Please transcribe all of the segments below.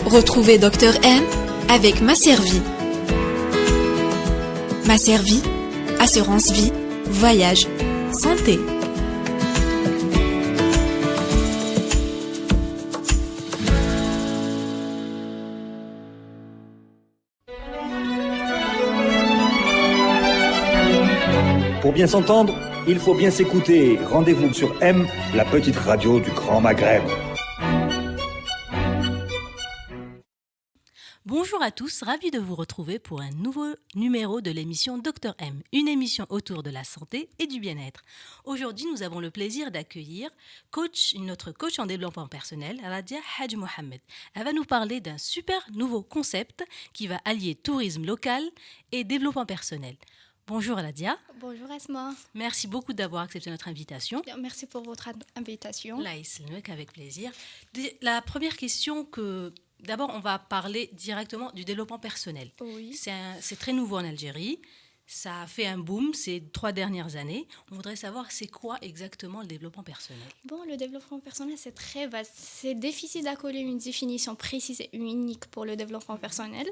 Retrouvez Dr M avec Ma Servie. Ma Servie, assurance vie, voyage, santé. Pour bien s'entendre, il faut bien s'écouter. Rendez-vous sur M, la petite radio du Grand Maghreb. Bonjour à tous, ravi de vous retrouver pour un nouveau numéro de l'émission Dr M, une émission autour de la santé et du bien-être. Aujourd'hui, nous avons le plaisir d'accueillir notre coach en développement personnel, Radia Hadj Mohamed. Elle va nous parler d'un super nouveau concept qui va allier tourisme local et développement personnel. Bonjour Radia. Bonjour Asma. Merci beaucoup d'avoir accepté notre invitation. Merci pour votre invitation. Avec plaisir. La première question D'abord, on va parler directement du développement personnel. Oui. C'est très nouveau en Algérie. Ça a fait un boom ces 3 dernières années. On voudrait savoir, c'est quoi exactement le développement personnel ? Bon, le développement personnel, c'est très vaste. C'est difficile d'accoler une définition précise et unique pour le développement personnel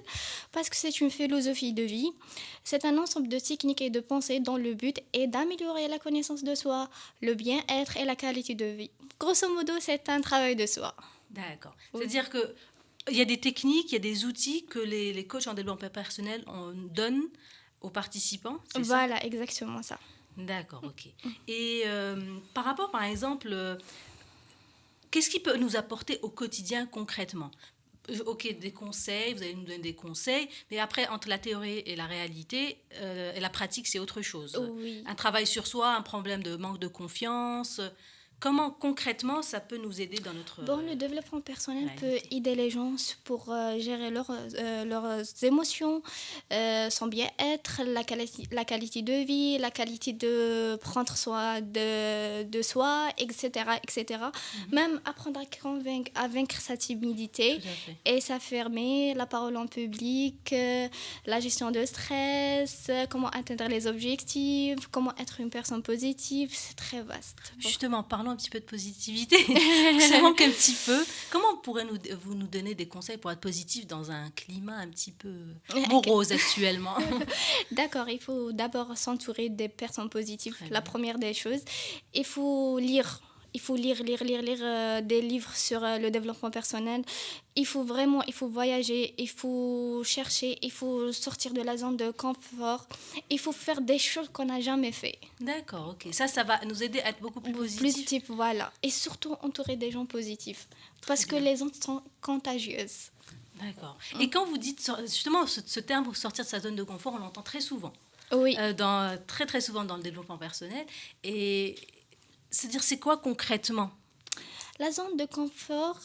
parce que c'est une philosophie de vie. C'est un ensemble de techniques et de pensées dont le but est d'améliorer la connaissance de soi, le bien-être et la qualité de vie. Grosso modo, c'est un travail de soi. D'accord. Oui. C'est-à-dire qu'il y a des techniques, il y a des outils que les coachs en développement personnel donnent aux participants, c'est voilà, ça ? Exactement ça. D'accord, ok. Et par rapport, par exemple, qu'est-ce qui peut nous apporter au quotidien concrètement ? Ok, des conseils, vous allez nous donner des conseils, mais après, entre la théorie et la réalité, et la pratique, c'est autre chose. Oui. Un travail sur soi, un problème de manque de confiance. Comment concrètement ça peut nous aider dans notre... le développement personnel peut aider les gens pour gérer leurs émotions, son bien-être, la qualité de vie, la qualité de prendre soin de soi, etc. etc. Mm-hmm. Même apprendre à vaincre sa timidité et s'affirmer, la parole en public, la gestion de stress, comment atteindre les objectifs, comment être une personne positive, c'est très vaste. Justement, parlons un petit peu de positivité. Ça manque un petit peu. Comment pourrez-vous nous donner des conseils pour être positif dans un climat un petit peu morose actuellement ? D'accord, il faut d'abord s'entourer des personnes positives. La première des choses, il faut lire. Il faut lire des livres sur le développement personnel. Il faut voyager, il faut chercher, il faut sortir de la zone de confort. Il faut faire des choses qu'on n'a jamais fait. D'accord, ok. Ça va nous aider à être beaucoup plus positifs. Positif, voilà. Et surtout, entourer des gens positifs. Parce que les ondes sont contagieuses. D'accord. Et quand vous dites, justement, ce terme pour sortir de sa zone de confort, on l'entend très souvent. Oui. Très, très souvent dans le développement personnel. Et... c'est-à-dire, c'est quoi concrètement ? La zone de confort,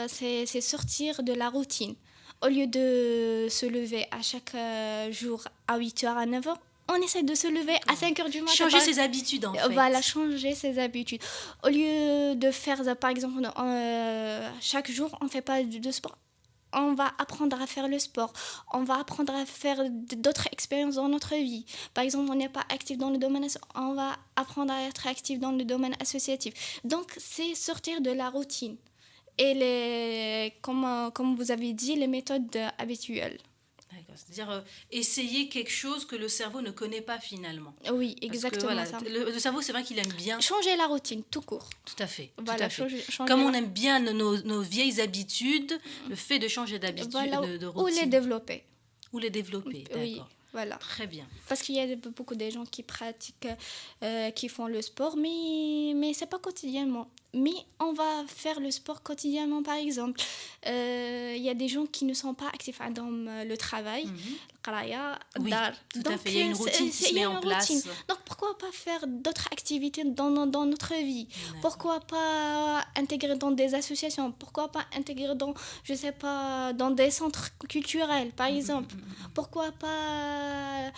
c'est sortir de la routine. Au lieu de se lever à chaque jour à 8h, à 9h, on essaie de se lever à 5h du matin. Changer ses habitudes, en fait. Voilà, changer ses habitudes. Au lieu de faire, par exemple, chaque jour, on ne fait pas de sport. On va apprendre à faire le sport. On va apprendre à faire d'autres expériences dans notre vie. Par exemple, on n'est pas actif dans le domaine, on va apprendre à être actif dans le domaine associatif. Donc, c'est sortir de la routine. Et comme vous avez dit, les méthodes habituelles. D'accord. C'est-à-dire essayer quelque chose que le cerveau ne connaît pas finalement. Oui, exactement ça. Le cerveau, c'est vrai qu'il aime bien... changer la routine, tout court. Tout à fait. Voilà, tout à fait. Comme on aime bien nos vieilles habitudes, le fait de changer d'habitude, voilà, de routine. Ou les développer. D'accord. Oui, voilà. Très bien. Parce qu'il y a beaucoup de gens qui pratiquent, qui font le sport, mais ce n'est pas quotidiennement. Mais on va faire le sport quotidiennement, par exemple. Il y a des gens qui ne sont pas actifs dans le travail, oui, tout à fait. Il y a une routine qui se met en place. Donc, pourquoi pas faire d'autres activités dans notre vie ? Pourquoi pas intégrer dans des associations ? Pourquoi pas intégrer dans des centres culturels, par exemple ? Pourquoi pas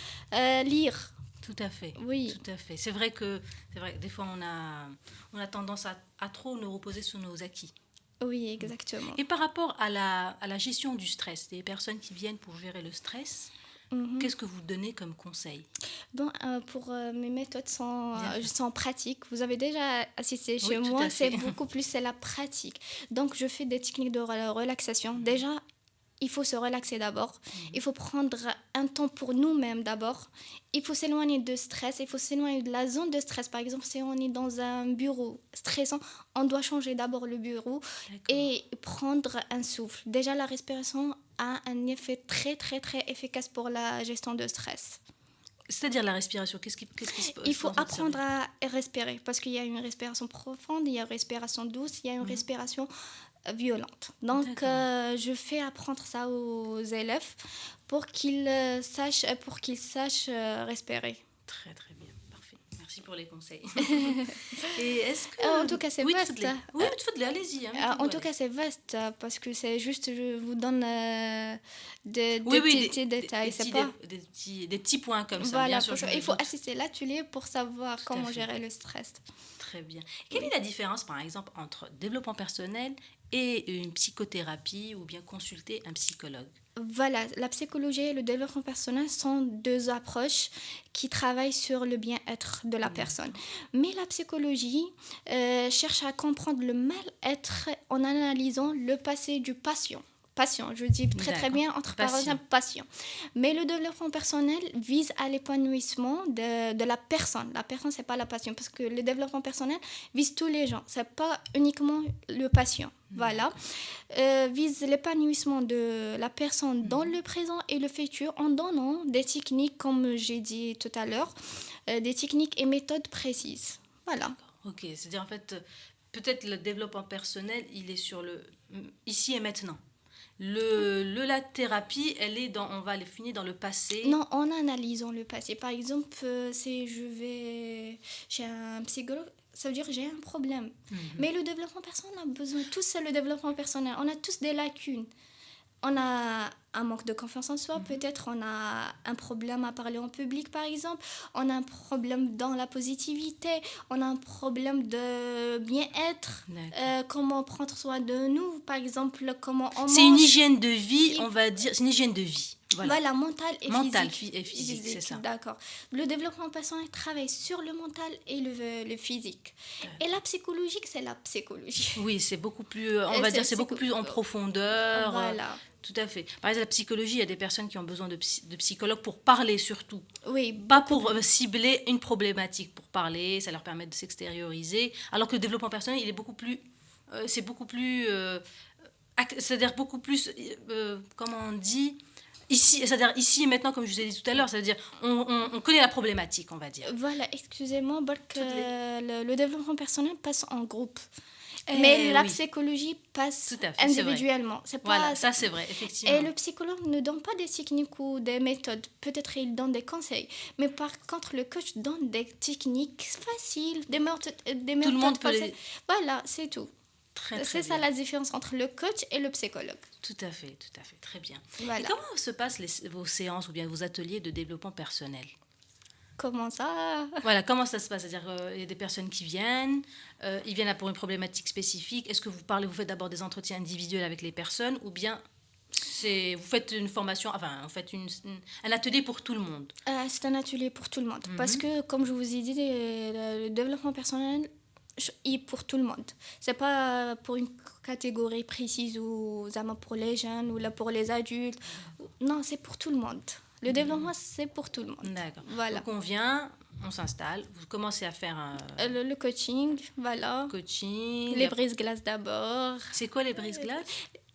lire ? Tout à fait. Oui. Tout à fait. C'est vrai que des fois on a tendance à trop nous reposer sur nos acquis. Oui, exactement. Et par rapport à la gestion du stress, des personnes qui viennent pour gérer le stress, Qu'est-ce que vous donnez comme conseil? Bon, pour mes méthodes sont pratiques. Vous avez déjà assisté chez Oui, tout moi, à c'est fait. beaucoup plus, c'est la pratique. Donc, je fais des techniques de relaxation. Déjà, il faut se relaxer d'abord. Il faut prendre un temps pour nous-mêmes d'abord. Il faut s'éloigner de stress. Il faut s'éloigner de la zone de stress. Par exemple, si on est dans un bureau stressant, on doit changer d'abord le bureau et prendre un souffle. Déjà, la respiration a un effet très, très, très efficace pour la gestion de stress. C'est-à-dire la respiration, qu'est-ce qui se passe? Il faut apprendre à respirer parce qu'il y a une respiration profonde, il y a une respiration douce, il y a une respiration violente. Donc, je fais apprendre ça aux élèves pour qu'ils sachent respirer. Très, très bien. Parfait. Merci pour les conseils. Et est-ce que... En tout cas, c'est oui, vaste. Oui, allez-y. Hein, En tout cas, c'est vaste parce que c'est juste, je vous donne des petits détails. Des petits points comme ça. Voilà, bien sûr, il faut assister à l'atelier pour savoir comment gérer le stress. Très bien. Quelle est la différence, par exemple, entre développement personnel et une psychothérapie ou bien consulter un psychologue? Voilà, la psychologie et le développement personnel sont deux approches qui travaillent sur le bien-être de la personne. Mais la psychologie cherche à comprendre le mal-être en analysant le passé du patient. Je dis très bien entre parenthèses patient. Mais le développement personnel vise à l'épanouissement de la personne. La personne, c'est pas la passion parce que le développement personnel vise tous les gens. C'est pas uniquement le patient. Voilà. Vise l'épanouissement de la personne dans le présent et le futur en donnant des techniques, comme j'ai dit tout à l'heure, des techniques et méthodes précises. Voilà. Ok, c'est-à-dire en fait, peut-être le développement personnel, il est sur le ici et maintenant. La thérapie, on va les finir dans le passé. Non, en analysant le passé. Par exemple, si j'ai un psychologue, ça veut dire que j'ai un problème. Mais le développement personnel, on a besoin, tous le développement personnel, on a tous des lacunes. On a un manque de confiance en soi, peut-être on a un problème à parler en public, par exemple. On a un problème dans la positivité, on a un problème de bien-être, comment prendre soin de nous, par exemple, comment on mange. C'est une hygiène de vie, on va dire, c'est une hygiène de vie. Voilà, mental et physique, c'est ça. D'accord. Le développement personnel travaille sur le mental et le physique. Et la psychologique, c'est la psychologie. Oui, c'est beaucoup plus, on va dire, c'est beaucoup plus en profondeur. Voilà. Tout à fait. Par exemple, la psychologie, il y a des personnes qui ont besoin de psychologues pour parler surtout. Oui. Pas pour cibler une problématique, pour parler, ça leur permet de s'extérioriser. Alors que le développement personnel, il est beaucoup plus, c'est-à-dire beaucoup plus, comment on dit, c'est-à-dire ici et maintenant, comme je vous ai dit tout à l'heure, c'est-à-dire on connaît la problématique, on va dire. Voilà, excusez-moi, le développement personnel passe en groupe. Mais la psychologie passe individuellement. Voilà, ça c'est vrai, effectivement. Et le psychologue ne donne pas des techniques ou des méthodes. Peut-être il donne des conseils. Mais par contre, le coach donne des techniques faciles, des méthodes tout le monde faciles. Voilà, c'est tout. C'est ça bien. la différence entre le coach et le psychologue. Tout à fait, très bien. Voilà. Et comment se passent vos séances ou bien vos ateliers de développement personnel? Comment ça? Voilà, comment ça se passe? C'est-à-dire, il y a des personnes qui viennent, ils viennent là pour une problématique spécifique. Est-ce que vous faites d'abord des entretiens individuels avec les personnes ou bien vous faites une formation, enfin, vous faites un atelier pour tout le monde? C'est un atelier pour tout le monde. Parce que, comme je vous ai dit, le développement personnel est pour tout le monde. C'est pas pour une catégorie précise ou pour les jeunes ou là pour les adultes. Non, c'est pour tout le monde. Le développement, c'est pour tout le monde. D'accord. Voilà. Donc, on vient, on s'installe, vous commencez à faire le coaching, voilà. Coaching. Les brises-glaces d'abord. C'est quoi les brises-glaces?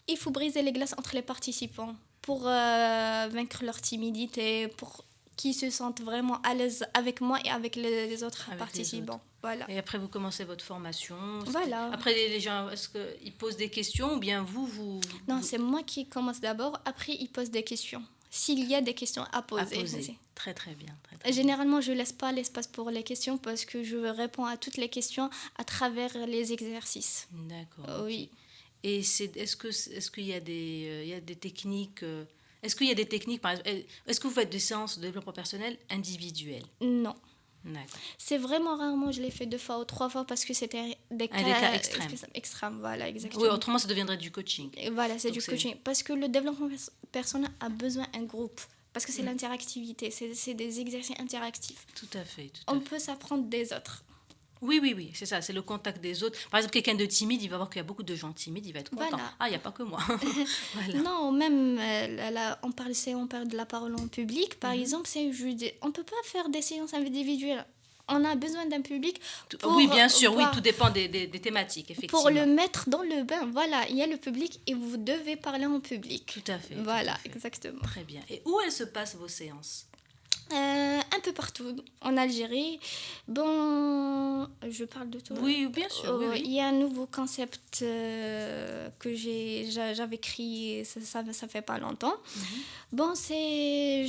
Il faut briser les glaces entre les participants pour vaincre leur timidité, pour qu'ils se sentent vraiment à l'aise avec moi et avec les autres participants. Voilà. Et après, vous commencez votre formation. Voilà. Après, les gens, est-ce qu'ils posent des questions ou bien vous... Non, c'est moi qui commence d'abord. Après, ils posent des questions. S'il y a des questions à poser. Très, très bien. Très Généralement, je ne laisse pas l'espace pour les questions parce que je réponds à toutes les questions à travers les exercices. D'accord. Oui. Et est-ce qu'il y a des techniques... Est-ce qu'il y a des techniques, par exemple, est-ce que vous faites des séances de développement personnel individuelles? Non. D'accord. C'est vraiment rarement, je l'ai fait 2 fois ou 3 fois parce que c'était des cas extrêmes. Voilà, exactement. Oui, autrement, ça deviendrait du coaching. Et voilà, c'est du coaching. Parce que le développement personnel a besoin d'un groupe. Parce que c'est l'interactivité, c'est des exercices interactifs. Tout à fait. On peut s'apprendre des autres. Oui, c'est ça, c'est le contact des autres. Par exemple, quelqu'un de timide, il va voir qu'il y a beaucoup de gens timides, il va être content. Voilà. Ah, il n'y a pas que moi. Voilà. Non, même, on parle de la parole en public, par exemple, on ne peut pas faire des séances individuelles. On a besoin d'un public pour... Oui, bien sûr, oui, tout dépend des thématiques, effectivement. Pour le mettre dans le bain, voilà, il y a le public et vous devez parler en public. Tout à fait. Voilà, tout à fait. exactement. Très bien. Et où elles se passent, vos séances ? Un peu partout en Algérie. Bon, je parle de tout. Oui, bien sûr. Oui. Il y a un nouveau concept que j'avais créé, ça fait pas longtemps. Bon, c'est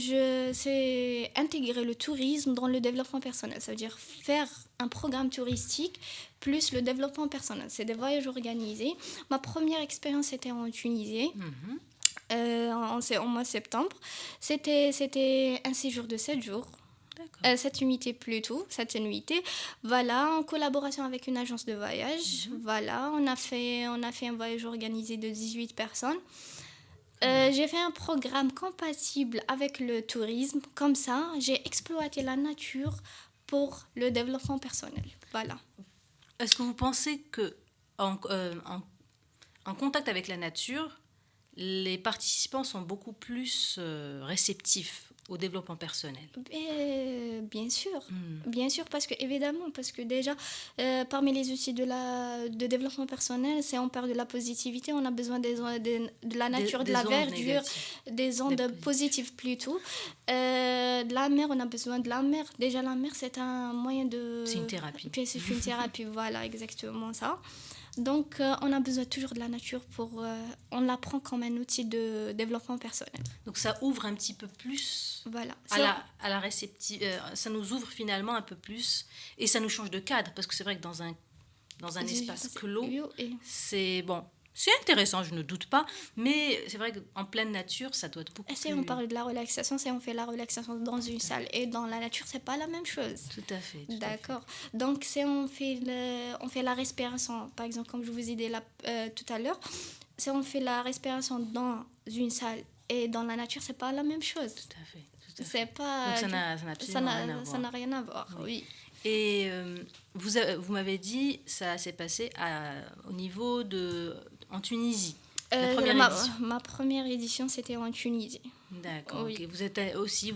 intégrer le tourisme dans le développement personnel. Ça veut dire faire un programme touristique plus le développement personnel. C'est des voyages organisés. Ma première expérience était en Tunisie. En mois de septembre. C'était un séjour de 7 jours. 7 nuitées plutôt, 7 nuitées. Voilà, en collaboration avec une agence de voyage. Voilà, on a fait un voyage organisé de 18 personnes. J'ai fait un programme compatible avec le tourisme. Comme ça, j'ai exploité la nature pour le développement personnel. Voilà. Est-ce que vous pensez que en contact avec la nature, les participants sont beaucoup plus réceptifs au développement personnel? Bien sûr, parce que déjà, parmi les outils de développement personnel, on parle de la positivité, on a besoin de la nature, de la verdure, des ondes positives plutôt. De la mer, on a besoin de la mer. Déjà, la mer, c'est un moyen de... C'est une thérapie. C'est une thérapie, voilà, exactement ça. Donc, on a besoin toujours de la nature on l'apprend comme un outil de développement personnel. Donc, ça ouvre un petit peu plus voilà. à la réceptive. Ça nous ouvre finalement un peu plus et ça nous change de cadre parce que c'est vrai que dans un espace clos, c'est bon. C'est intéressant, je ne doute pas, mais c'est vrai qu'en pleine nature, ça doit être beaucoup plus... on parle de la relaxation, on fait la relaxation dans une salle et dans la nature, c'est pas la même chose. Tout à fait. D'accord. Donc, on fait la respiration, par exemple, comme je vous ai dit tout à l'heure, on fait la respiration dans une salle et dans la nature, c'est pas la même chose. Tout à fait. C'est pas... Donc, ça n'a absolument rien à voir. Ça n'a rien à voir, oui. Et vous m'avez dit, ça s'est passé au niveau en Tunisie. Ma première édition, c'était en Tunisie. D'accord. Oui. Okay. Vous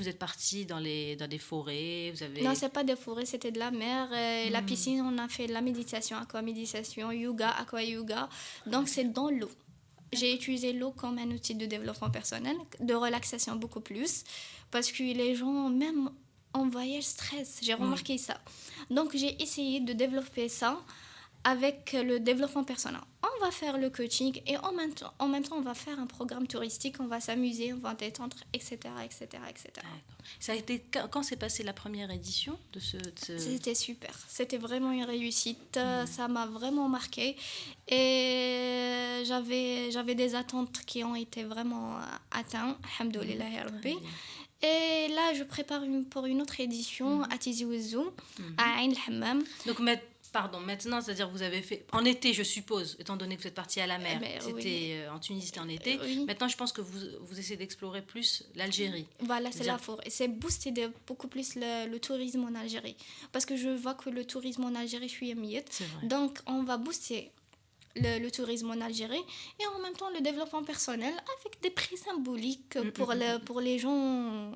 êtes parti dans des forêts. Non, c'est pas des forêts, c'était de la mer. La piscine, on a fait de la méditation, aquaméditation, yoga, aqua-yoga. Donc, c'est dans l'eau. J'ai utilisé l'eau comme un outil de développement personnel, de relaxation beaucoup plus. Parce que les gens, même en voyage, stressent. J'ai remarqué ça. Donc, j'ai essayé de développer ça avec le développement personnel. On va faire le coaching et en même temps, on va faire un programme touristique, on va s'amuser, on va détendre, etc. Ça a été, quand s'est passée la première édition de ce... C'était super. C'était vraiment une réussite. Ça m'a vraiment marqué. Et j'avais des attentes qui ont été vraiment atteintes. Alhamdoulilah ya Rabbi. Et là, je prépare pour une autre édition à Tizi Ouzou, à Ain el-Hammam. Donc, maintenant, c'est-à-dire vous avez fait en été, je suppose, étant donné que vous êtes parti à la mer. C'était en Tunisie, c'était en été. Maintenant, je pense que vous essayez d'explorer plus l'Algérie. Voilà, c'est la forêt. C'est booster beaucoup plus le tourisme en Algérie. Parce que je vois que le tourisme en Algérie, je suis émiette. Donc, on va booster le tourisme en Algérie et en même temps le développement personnel avec des prix symboliques pour les gens.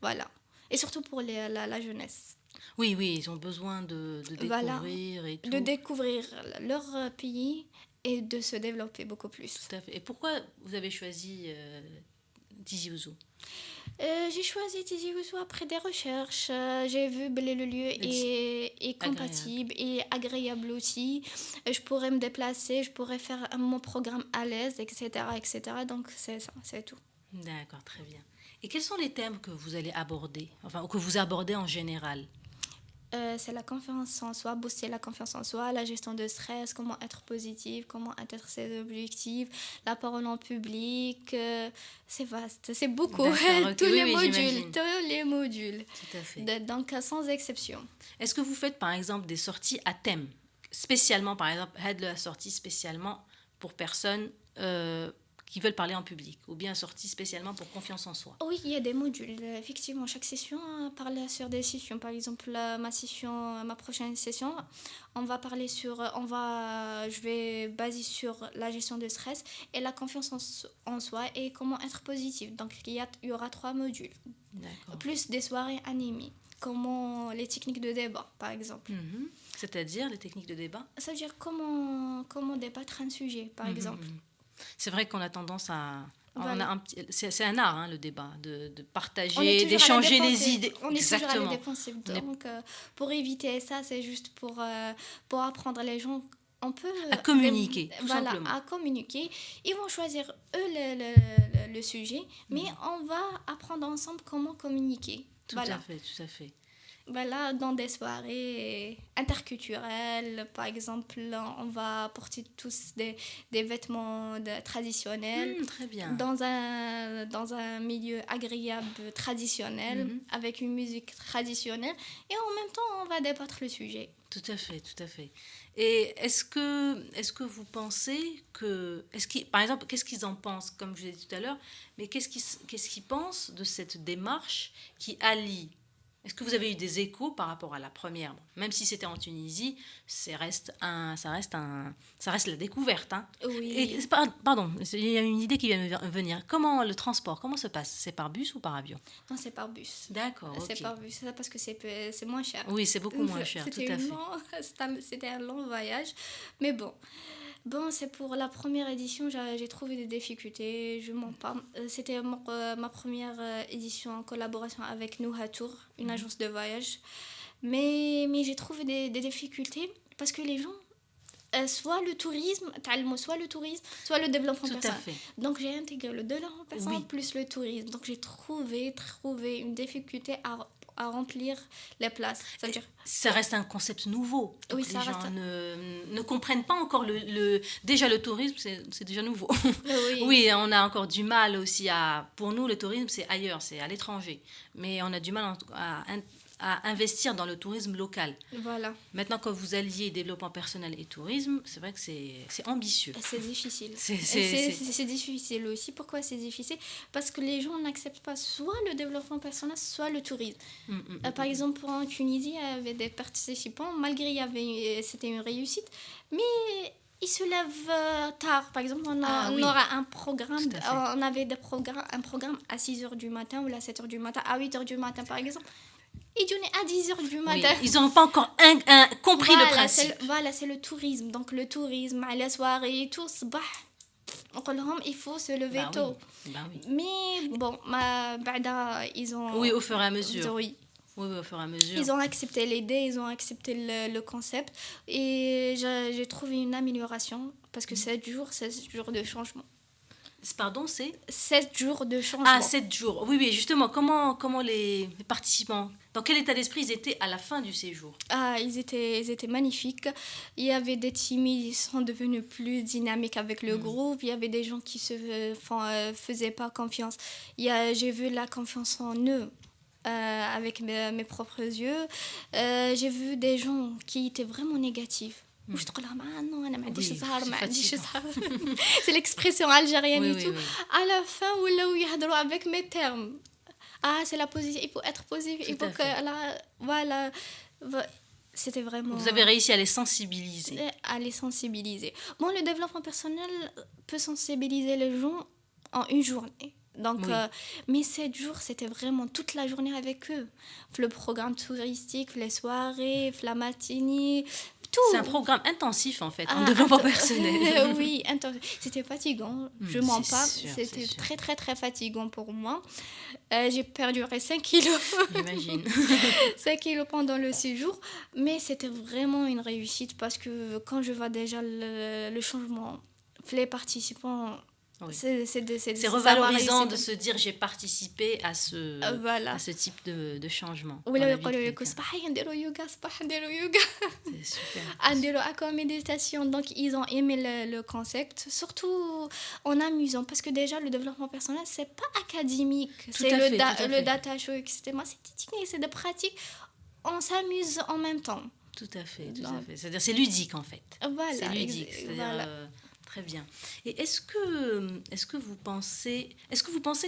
Voilà. Et surtout pour la jeunesse. Oui, ils ont besoin de découvrir et tout. De découvrir leur pays et de se développer beaucoup plus. Tout à fait. Et pourquoi vous avez choisi Tizi Ouzou? J'ai choisi Tizi Ouzou après des recherches. J'ai vu que le lieu est compatible et agréable aussi. Je pourrais me déplacer, je pourrais faire mon programme à l'aise, etc. Donc, c'est ça, c'est tout. D'accord, très bien. Et quels sont les thèmes que vous allez aborder, enfin, que vous abordez en général? C'est la confiance en soi, booster la confiance en soi, la gestion de stress, comment être positif, comment atteindre ses objectifs, la parole en public. C'est vaste, c'est beaucoup. Tous les modules. Tout à fait. Donc, sans exception. Est-ce que vous faites, par exemple, des sorties à thème? Spécialement, par exemple, la sortie spécialement pour personnes qui veulent parler en public, ou bien sortis spécialement pour confiance en soi. Oui, il y a des modules. Effectivement, chaque session parle sur des sessions. Par exemple, ma prochaine session, je vais baser sur la gestion de stress et la confiance en soi et comment être positif. Donc, il y aura 3 modules. D'accord. Plus des soirées animées. Comment les techniques de débat, par exemple. C'est-à-dire les techniques de débat? Ça veut dire comment débattre un sujet, par exemple. C'est vrai qu'on a tendance à... Voilà. C'est un art, le débat, de partager, d'échanger les idées. On est toujours à la défensive. Donc, pour éviter ça, c'est juste pour apprendre les gens un peu... À communiquer, tout voilà, simplement. à communiquer. Ils vont choisir, eux, le sujet, mais on va apprendre ensemble comment communiquer. Tout à fait. Voilà, dans des soirées interculturelles, par exemple, on va porter tous des vêtements traditionnels. Très bien. Dans un milieu agréable, traditionnel, avec une musique traditionnelle. Et en même temps, on va débattre le sujet. Tout à fait. Et est-ce que vous pensez que... par exemple, qu'est-ce qu'ils en pensent, comme je l'ai dit tout à l'heure, mais qu'est-ce qu'ils pensent de cette démarche qui allie... Est-ce que vous avez eu des échos par rapport à la première? Même si c'était en Tunisie, ça reste la découverte. Oui. Et, pardon, il y a une idée qui vient me venir. Comment le transport, comment se passe? C'est par bus ou par avion? Non, c'est par bus. D'accord, ok. C'est par bus, c'est ça parce que c'est moins cher. Oui, c'est beaucoup moins cher, tout à fait. C'était un long voyage, mais bon. Bon, c'est pour la première édition, j'ai trouvé des difficultés, je mens pas. C'était ma première édition en collaboration avec Nouha Tour, une agence de voyage. Mais j'ai trouvé des difficultés parce que les gens, soit le tourisme, soit le développement personnel. Tout à fait. Donc j'ai intégré le développement personnel plus le tourisme. Donc j'ai trouvé une difficulté à remplir les places. Ça reste un concept nouveau. Donc oui, les ça gens reste... ne comprennent pas encore déjà le tourisme, c'est déjà nouveau. Oui. Oui, on a encore du mal aussi pour nous, le tourisme, c'est ailleurs, c'est à l'étranger. Mais on a du mal à investir dans le tourisme local. Voilà. Maintenant, quand vous alliez développement personnel et tourisme, c'est vrai que c'est ambitieux. C'est difficile. C'est difficile aussi. Pourquoi c'est difficile? Parce que les gens n'acceptent pas soit le développement personnel, soit le tourisme. Par exemple, en Tunisie, il y avait des participants, malgré c'était une réussite, mais ils se lèvent tard. Par exemple, on aura un programme, on avait un programme à 6h du matin ou à 7h du matin, à 8h du matin, par exemple. Ils dînaient à 10h du matin. Oui, ils n'ont pas encore compris le principe. C'est le tourisme. Donc, le tourisme, à la soirée, tout, il faut se lever tôt. Oui. Mais bon, ils ont... Oui, au fur et à mesure. Oui, au fur et à mesure. Ils ont accepté l'idée, ils ont accepté le concept. Et j'ai trouvé une amélioration parce que 7 jours de changement. Pardon, c'est 7 jours de changement. Ah, 7 jours. Oui, justement, comment les participants, dans quel état d'esprit ils étaient à la fin du séjour? Ils étaient magnifiques. Il y avait des timides, ils sont devenus plus dynamiques avec le groupe. Il y avait des gens qui faisaient pas confiance. J'ai vu la confiance en eux. Avec mes propres yeux. J'ai vu des gens qui étaient vraiment négatifs. C'est l'expression algérienne et tout. À la fin, avec mes termes. C'est la position, il faut être positif. Il faut voilà. C'était vraiment... Vous avez réussi à les sensibiliser. Bon, le développement personnel peut sensibiliser les gens en une journée. Donc, mais 7 jours, c'était vraiment toute la journée avec eux. Le programme touristique, les soirées, la matinée, tout. C'est un programme intensif, en fait, en développement personnel. Oui, c'était fatigant, je ne mens pas. C'était très, très, très fatigant pour moi. J'ai perdu 5 kilos. J'imagine. 5 kilos pendant le séjour. Mais c'était vraiment une réussite parce que quand je vois déjà le changement, les participants... Oui. C'est revalorisant de se dire j'ai participé à ce type de changement. C'est super. Méditation. Donc ils ont aimé le concept, surtout en amusant parce que déjà le développement personnel c'est pas académique, c'est le data show, etc. C'est technique, c'est de pratique. On s'amuse en même temps. Tout à fait. C'est-à-dire c'est ludique en fait. Voilà. C'est ludique. C'est-à-dire, Très bien. Et est-ce que vous pensez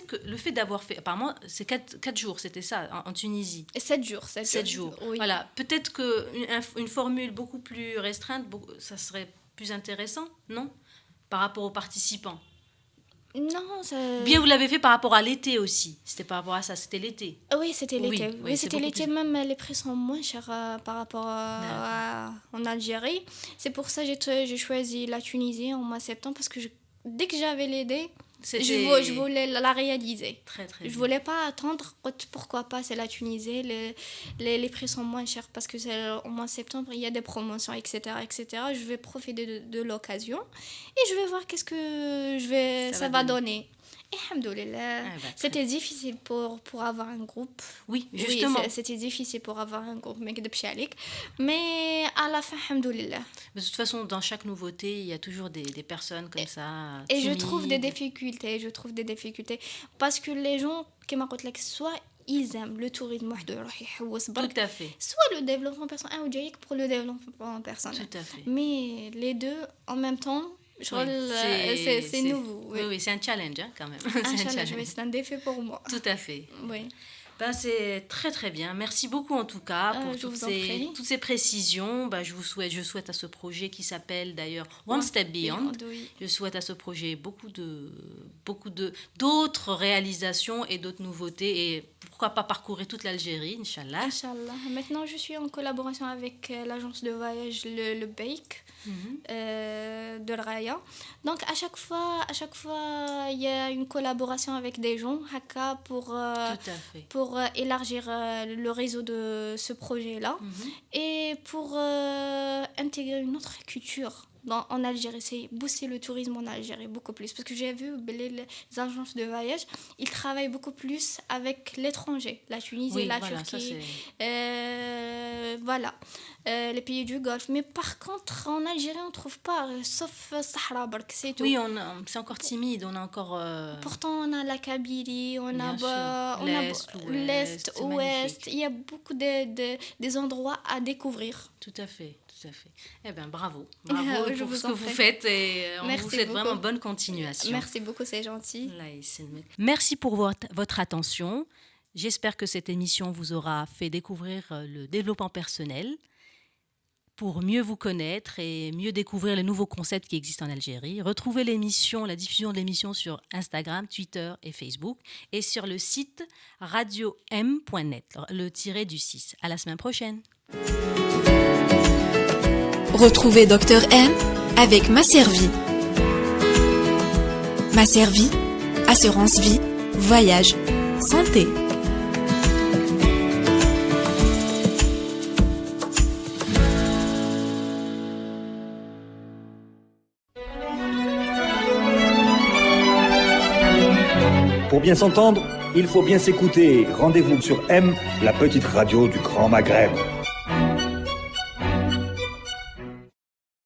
que le fait d'avoir fait, apparemment c'est 4 jours, c'était ça, en Tunisie. 7 jours. 7 jours. Oui. Voilà. Peut-être qu'une formule beaucoup plus restreinte, ça serait plus intéressant, non? Par rapport aux participants. Non, Bien, vous l'avez fait par rapport à l'été aussi. C'était par rapport à ça, c'était l'été. Oui, c'était l'été. Oui, c'était l'été. Plus... Même les prix sont moins chers par rapport en Algérie. C'est pour ça que j'ai choisi la Tunisie en mois de septembre, parce que dès que j'avais l'idée, je voulais la réaliser. Très, très je bien. voulais pas attendre. Pourquoi pas, c'est la Tunisie. Les prix sont moins chers parce que c'est au mois de septembre, il y a des promotions, etc. Je vais profiter de l'occasion et je vais voir qu'est-ce que ça va donner. Et alhamdoulilah, c'était difficile pour avoir un groupe. Oui, justement. Oui, c'était difficile pour avoir un groupe, mais à la fin, alhamdoulilah. De toute façon, dans chaque nouveauté, il y a toujours des personnes comme ça. Et je trouve des difficultés. Parce que les gens, soit ils aiment le tourisme, tout à fait. soit le développement personnel, ou pour le développement personnel. Tout à fait. Mais les deux, en même temps, c'est nouveau. Oui, c'est un challenge quand même. C'est un défi pour moi. Tout à fait. Oui. C'est très très bien. Merci beaucoup en tout cas pour toutes ces précisions. Je souhaite à ce projet qui s'appelle d'ailleurs One Step Beyond. Oui. Je souhaite à ce projet beaucoup d'autres réalisations et d'autres nouveautés, et pourquoi pas parcourir toute l'Algérie, Inch'Allah. Inch'Allah. Maintenant, je suis en collaboration avec l'agence de voyage le Bake de Raya. Donc à chaque fois, il y a une collaboration avec des gens Haka pour élargir le réseau de ce projet-là et pour intégrer une autre culture en Algérie. C'est booster le tourisme en Algérie beaucoup plus, parce que j'ai vu les agences de voyage, ils travaillent beaucoup plus avec l'étranger, la Tunisie, la Turquie, les pays du Golfe. Mais par contre en Algérie on trouve pas, sauf Sahara Bark, c'est tout. Oui, c'est encore timide, on a encore pourtant on a la Kabylie, on a l'Est, l'Ouest, il y a beaucoup des endroits à découvrir. Tout à fait. Bravo pour ce que vous faites, et on vous souhaite vraiment bonne continuation. Merci beaucoup, c'est gentil. Merci pour votre attention. J'espère que cette émission vous aura fait découvrir le développement personnel pour mieux vous connaître et mieux découvrir les nouveaux concepts qui existent en Algérie. Retrouvez la diffusion de l'émission sur Instagram, Twitter et Facebook, et sur le site radio-m.net, le tiré-du-6. À la semaine prochaine. Retrouvez Dr M avec Masservie. Masservie, assurance vie, voyage, santé. Pour bien s'entendre, il faut bien s'écouter. Rendez-vous sur M, la petite radio du Grand Maghreb.